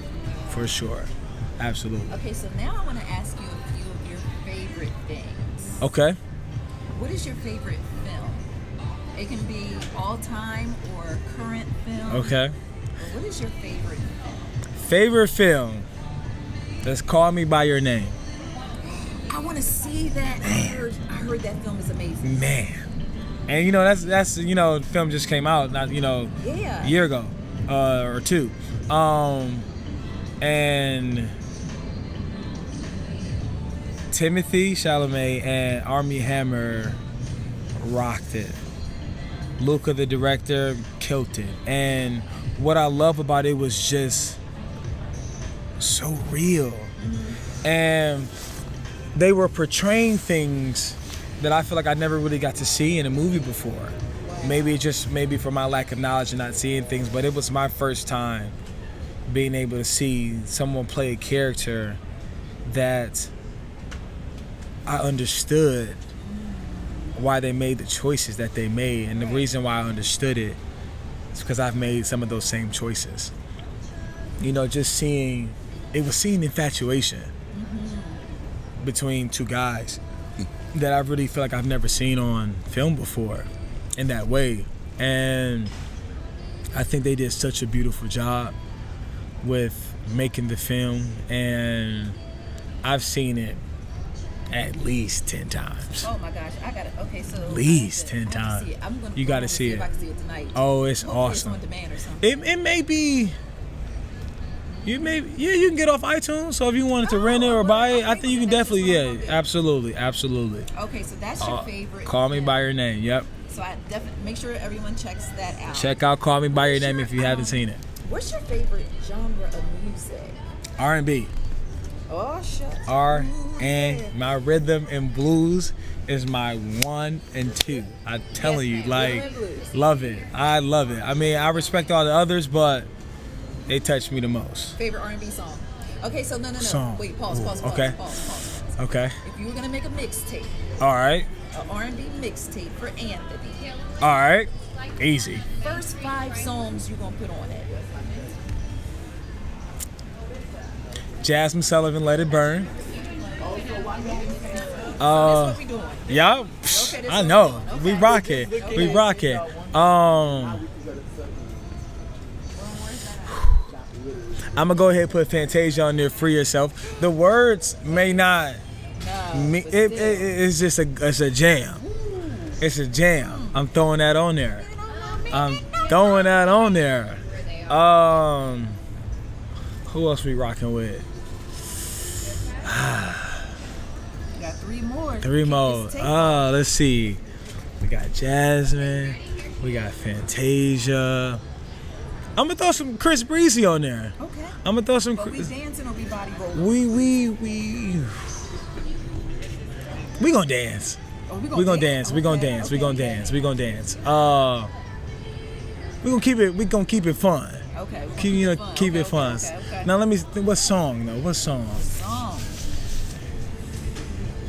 absolutely. Okay, so now I want to ask you a few of your favorite things. Okay. What is your favorite film? It can be all time or current film. Okay. But what is your favorite film? Favorite film? Let's Call Me by Your Name. I want to see that. I heard that film is amazing. Man. And you know, that's you know, the film just came out, not, you know, a year ago or two. And Timothy Chalamet and Armie Hammer rocked it. Luca, the director, killed it. And what I love about it was just so real. And they were portraying things that I feel like I never really got to see in a movie before. Maybe for my lack of knowledge and not seeing things, but it was my first time being able to see someone play a character that I understood why they made the choices that they made. And the reason why I understood it is because I've made some of those same choices. You know, just seeing infatuation. between two guys that I really feel like I've never seen on film before in that way. And I think they did such a beautiful job with making the film, and I've seen it at least 10 times. Oh my gosh, I got it. Okay, so At least 10 times. You got to see If I it. can see it tonight. Oh, it's Hopefully awesome. It's on demand or something. It may be. You can get off iTunes. So if you wanted to rent it or buy it, I think you can definitely. Absolutely. Okay, so that's your favorite. Call Me film. by Your Name. Yep. So I definitely make sure everyone checks that out. Check out Call Me by Your What's Name your, if you haven't seen it. What's your favorite genre of music? R&B. Oh, shucks. And my rhythm and blues is my 1 and 2. I'm telling you, ma'am. like, Rhythm and blues. love it. I love it. I mean, I respect all the others, but they touch me the most. Favorite R&B song? Okay, so no. Song. Wait, pause. Okay. Pause. Okay. If you were gonna make a mixtape, All right. an R&B mixtape for Anthony, All right. Easy. first 5 songs you gonna put on it? Jasmine Sullivan, Let It Burn. That's what we doing. Yeah, this I is know. what we doing. We Okay. rock it. We Okay. rock it. I'm gonna go ahead and put Fantasia on there. Free Yourself. The words may not. No, but still. It's just it's a jam. It's a jam. I'm throwing that on there. Who else we rocking with? You got 3 more. 3 more. Just take Let's see. We got Jasmine. We got Fantasia. I'm gonna throw some Chris Breezy on there. Okay. I'm gonna throw some. But we dancing or we body rolling? We gonna dance. Oh, We gonna dance. We gonna Okay, dance. We okay, gonna okay. dance. We gonna dance. We gonna keep it. We gonna keep it fun. Okay. we're Keep gonna keep it fun. fun. Okay. Now let me think. What song though? What song? Song.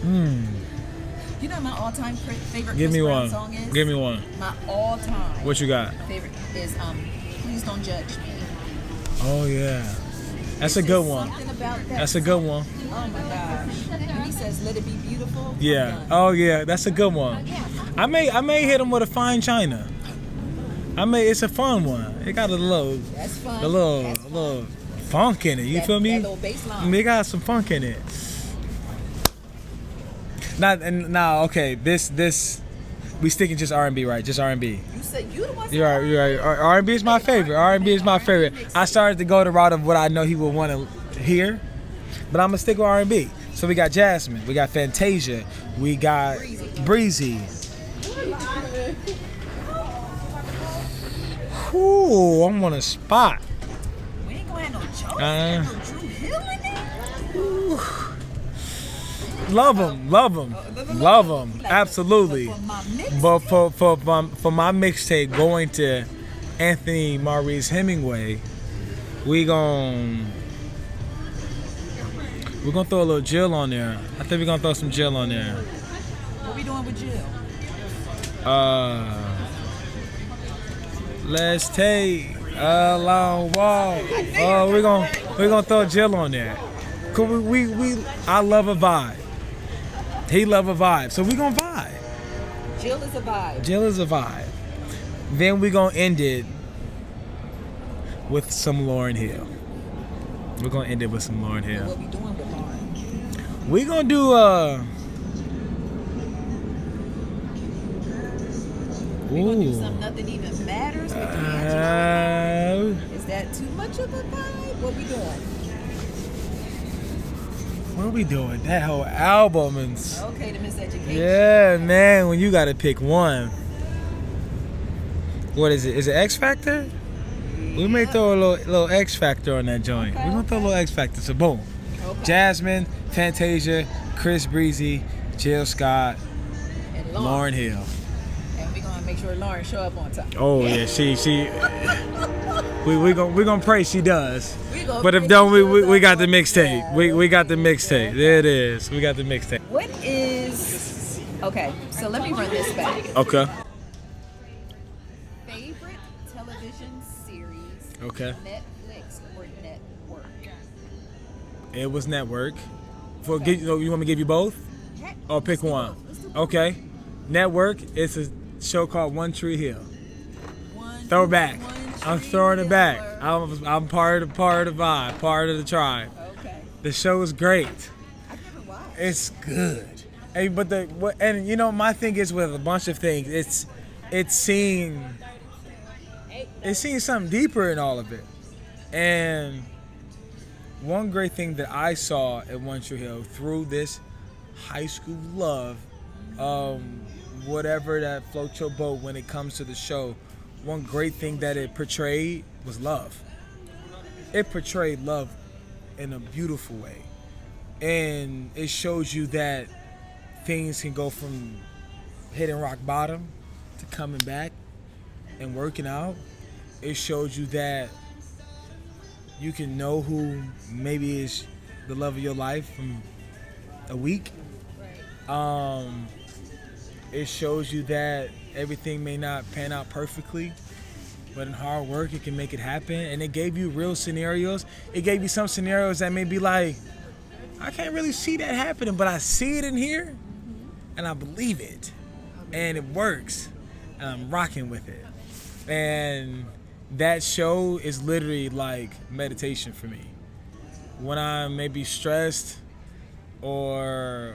You know what my all-time favorite Give Chris me Brown one. song is? Give me one. My all-time What you got? favorite is Please Don't Judge Me. Oh yeah, that's a It's good just one. something about that That's a good one. Oh my gosh. When he says let it be beautiful. Yeah. I'm done. Oh yeah, that's a good one. I may hit him with a Fine China. It's a fun one. It got a little That's fun. a little That's a fun. little funk in it. You That- feel me? That little bass line. They got some funk in it. Okay. This we sticking just R&B, right? Just R&B. You said you the one. You're right. R&B is my favorite. R&B is my favorite. I started to go the route of what I know he would want to hear, but I'm gonna stick with R&B. So we got Jasmine, we got Fantasia, we got Breezy. Ooh, I'm on a spot. We ain't gonna have no Joe. No Drew Hill in there. Love them, absolutely. But for my mix, But for my mixtape going to Anthony Maurice Hemingway, we're gonna throw a little Jill on there. I think we're gonna throw some Jill on there. what we doing with Jill? Let's take a long walk. Oh, we're gonna throw Jill on there. Cause I love a vibe. He love a vibe, so we gonna vibe. Jill is a vibe. Jill is a vibe. Then we gonna end it with some Lauryn Hill. We're gonna end it with some Lauryn Hill. What we doing with Lauren? We gonna do We gonna do something nothing even matters with D'Angelo? Is that too much of a vibe? What we doing? What are we doing? That whole album and Okay, the miseducation. yeah, man. When you gotta pick one, what is it? Is it X Factor? We may throw a little X Factor on that joint. Okay, We're gonna throw a little X Factor. So boom, Okay. Jasmine, Fantasia, Chris Breezy, Jill Scott, And Lauryn Hill. And we gonna make sure Lauren show up on time. Oh yeah, she. We gonna pray she does. We gonna But if pray don't, she shows we up got the on mixtape. time. We got the mixtape. There it is. We got the mixtape. What is okay? So let me run this back. Okay. Favorite television series? Okay. Netflix or network? It was network. You want me to give you both? Heck, Or pick let's do one? both. Let's do both. Okay. Network. It's a show called One Tree Hill. One, Throwback. one I'm tree throwing it back. killer. I'm part of the vibe, part of the tribe. Okay. The show is great. I've never watched. It's good. And you know, my thing is with a bunch of things, it's seeing something deeper in all of it. And one great thing that I saw at One Tree Hill through this high school love, whatever that floats your boat when it comes to the show, one great thing that it portrayed was love. It portrayed love in a beautiful way. And it shows you that things can go from hitting rock bottom to coming back and working out. It shows you that you can know who maybe is the love of your life from a week. It shows you that everything may not pan out perfectly, but in hard work it can make it happen. And it gave you real scenarios. It gave you some scenarios that may be like, I can't really see that happening, but I see it in here and I believe it. And it works. And I'm rocking with it. And that show is literally like meditation for me. When I'm maybe stressed or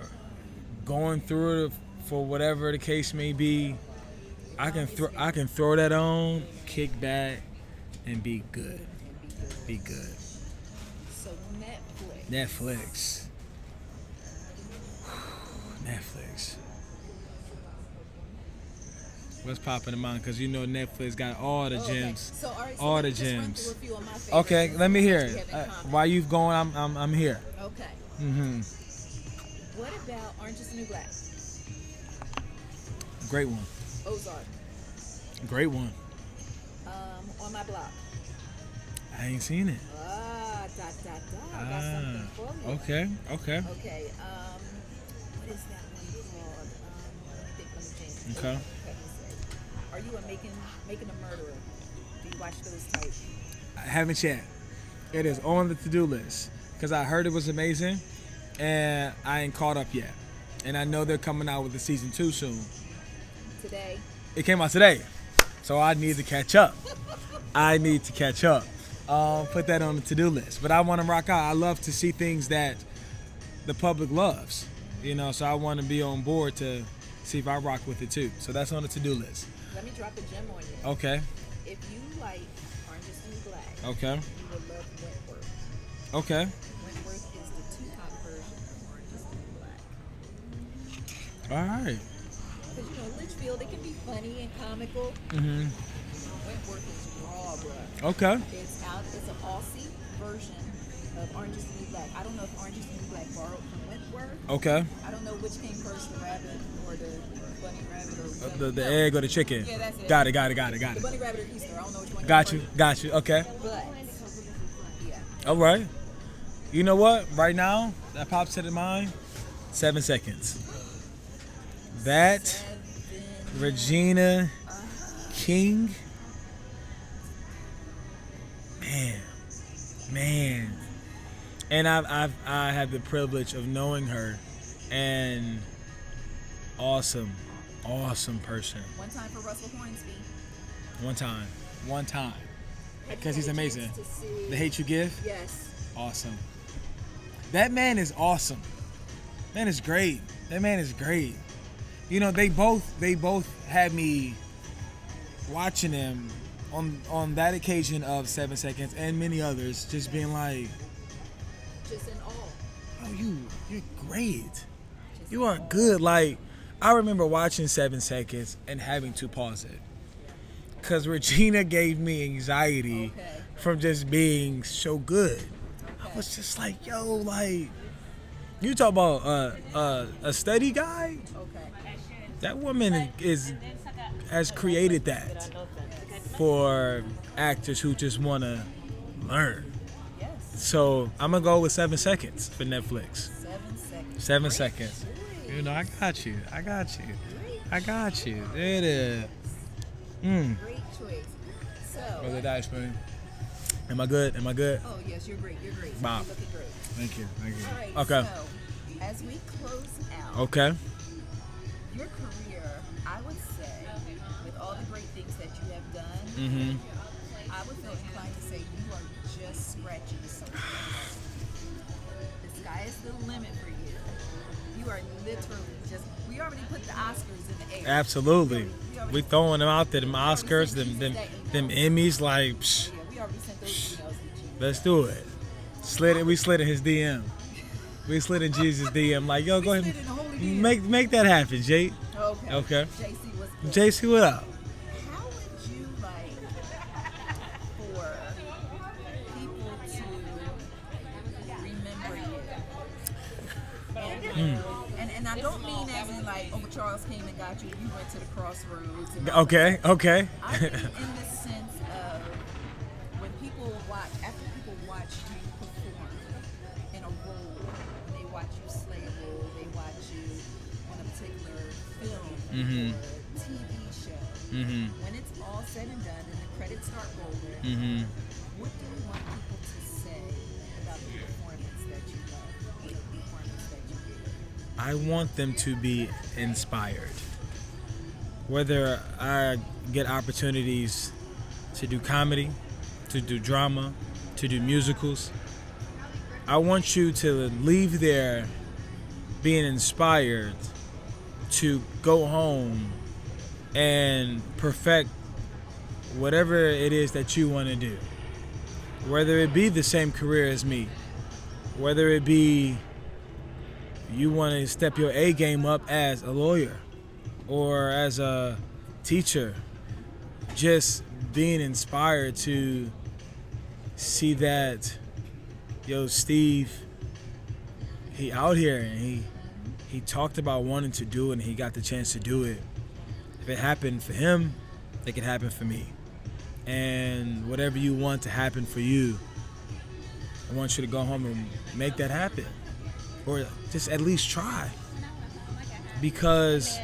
going through it for whatever the case may be, I can throw that on, kick back, and be good. Be good. So Netflix. Netflix. What's popping in mind? Because you know Netflix got all the gems. So, all right, so all let the me just run gems. through a few of my favorites Okay, let me hear that we it. have in common. While you've going, I'm here. Okay. Mm-hmm. What about Orange is the New Black? Great one. Ozark. Great one. On My Block. I ain't seen it. I got something for you. Okay. Okay. What is that one called? Let me think. Okay. Are you a making a murderer? Do you watch those types? I haven't yet. It is on the to-do list because I heard it was amazing, and I ain't caught up yet. And I know they're coming out with the season 2 soon. Today. It came out today, so I need to catch up. Put that on the to-do list. But I want to rock out. I love to see things that the public loves, you know. So I want to be on board to see if I rock with it too. So that's on the to-do list. Let me drop a gem on you. Okay. If you like Orange is the New Black, Okay. you would love Wentworth. Okay. Wentworth is the Tupac version of Orange is the New Black. All right. Because you know Litchfield, it can be funny and comical. Mhm. Wentworth is raw, bruh. Okay. It's an Aussie version of Orange is the New Black. I don't know if Orange is the New Black borrowed from Wentworth. Okay. I don't know which came first, the rabbit or the bunny rabbit or whatever. The egg or the chicken? Yeah, that's it. Got it. The bunny rabbit or Easter. I don't know which one. Got came you. first. Okay. But yeah. All right. You know what? Right now, that pops to the mind. 7 seconds. That Regina King. Man. And I had the privilege of knowing her, and awesome person. One time for Russell Hornsby. One time. Have Because you he's had a chance amazing. to see- The Hate You Give. Yes. Awesome. That man is awesome. Man is great. You know, they both had me watching them on that occasion of 7 seconds and many others, just being like, Just in awe. oh, you're great. You are good. Like, I remember watching 7 seconds and having to pause it. Because Regina gave me anxiety Okay. from just being so good. Okay. I was just like, yo, like, you talk about a steady guy? Okay. That woman has created that for actors who just want to learn. Yes. So I'm going to go with 7 seconds for Netflix. 7 seconds. 7 seconds. You know, I got you. There it is. Great choice. So. Brother Dice Spoon. Am I good? Oh yes, you're great. Wow. You're looking great. Thank you. All right. Okay. So, As we close out, Okay. your career, I would say, with all the great things that you have done, Mm-hmm. I would feel inclined to say you are just scratching the surface. The sky is the limit for you. You are literally just, we already put the Oscars in the air. Absolutely. We already- We throwing them out there, them Oscars, them Emmys, like, psh, Yeah, we already sent those emails to you. let's do it. We slid in his DM. We slid in Jesus' DM, like, yo, go We ahead slid in the holy and DM. make that happen, Jake. Okay. Okay. JC, what's good? JC, what up? How would you like for people to remember you? And I don't mean as in like, oh, Charles came and got you, you went to the crossroads. And Okay. I mean in the sense of when people watch, after people watch you perform in a role, when they watch you slay a role, they watch you on a particular film Mhm. or TV show. Mm-hmm. When it's all said and done and the credits start rolling, Mm-hmm. what do you want people to say about the performance that you love, the performance that you did? I want them to be inspired. Whether I get opportunities to do comedy, to do drama, to do musicals, I want you to leave there being inspired to go home and perfect whatever it is that you want to do. Whether it be the same career as me, whether it be you want to step your A game up as a lawyer or as a teacher, just being inspired to see that, yo, Steve, he out here and he talked about wanting to do it and he got the chance to do it. If it happened for him, it could happen for me. And whatever you want to happen for you, I want you to go home and make that happen. Or just at least try. Because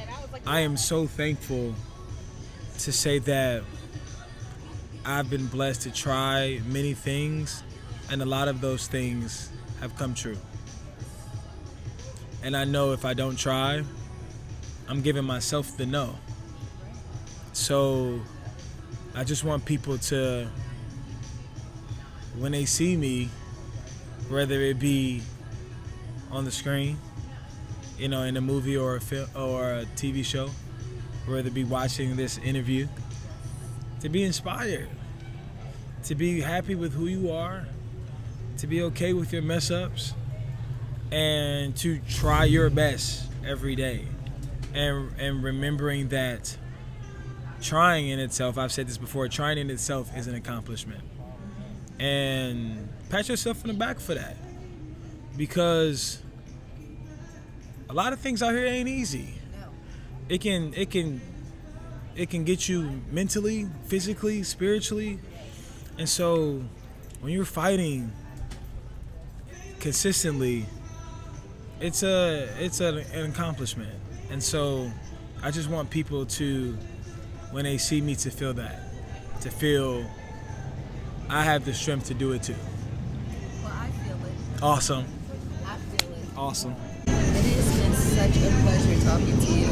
I am so thankful to say that I've been blessed to try many things, and a lot of those things have come true. And I know if I don't try, I'm giving myself the no. So I just want people to, when they see me, whether it be on the screen, you know, in a movie or a film or a TV show, whether it be watching this interview, to be inspired, to be happy with who you are, to be okay with your mess ups, and to try your best every day. And remembering that trying in itself, I've said this before, trying in itself is an accomplishment. And pat yourself on the back for that. Because a lot of things out here ain't easy. No. It can get you mentally, physically, spiritually. And so when you're fighting consistently, it's an accomplishment. And so I just want people to, when they see me, to feel that, to feel I have the strength to do it too. Well, I feel it. Awesome. I feel it. Awesome. It has been such a pleasure talking to you.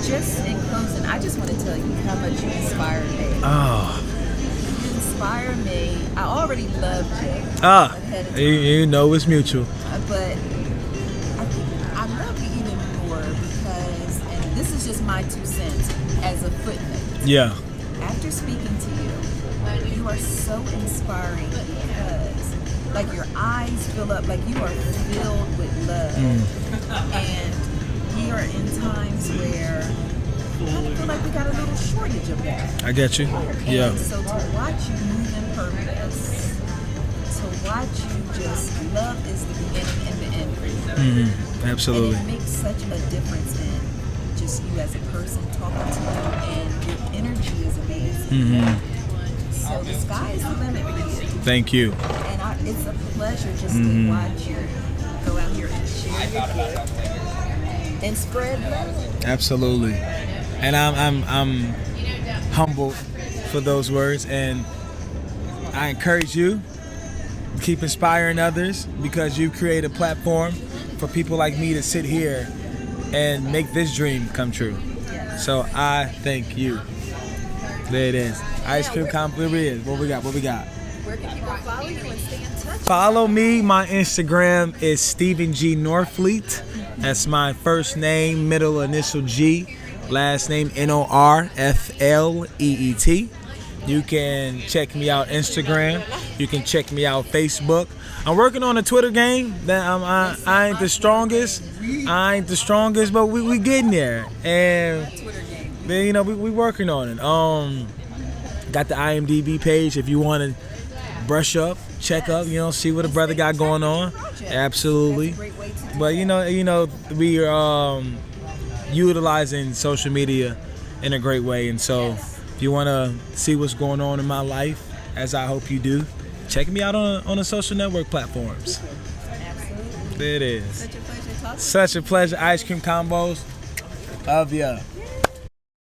Just in closing, I just want to tell you how much you inspire me. Oh. You inspire me. I already loved you ahead of time. You know it's mutual. But I love you even more because, and this is just my 2 cents as a footnote. Yeah. After speaking to you, you are so inspiring because, like, your eyes fill up, like you are filled with love. And we are in times where I kind of feel like we got a little shortage of that. I get you. Yeah. And so to watch you move in purpose, to watch you just, love is the beginning and the end for you. Absolutely. And it makes such a difference in just you as a person talking to you, and your energy is amazing. So the sky is the limit for you. Thank you. And it's a pleasure just to watch you go out here and share your gift and spread love. Absolutely. And I'm humbled for those words, and I encourage you to keep inspiring others because you've created a platform for people like me to sit here and make this dream come true. So I thank you. There it is. Ice cream combo. There it is. What we got? Where can people follow you and stay in touch? Follow me. My Instagram is Stephen G. Norfleet. That's my first name, middle initial G, last name Norfleet. You can check me out Instagram. You can check me out Facebook. I'm working on a Twitter game. That I ain't the strongest. But we getting there. And then, you know, we working on it. Got the IMDb page if you want to brush up, check up, you know, see what a brother got going on. Absolutely. But you know, we are utilizing social media in a great way, and so if you want to see what's going on in my life, as I hope you do, check me out on the social network platforms. Absolutely. There it is. Such a pleasure talking. Such a pleasure. Ice cream combos. Love ya.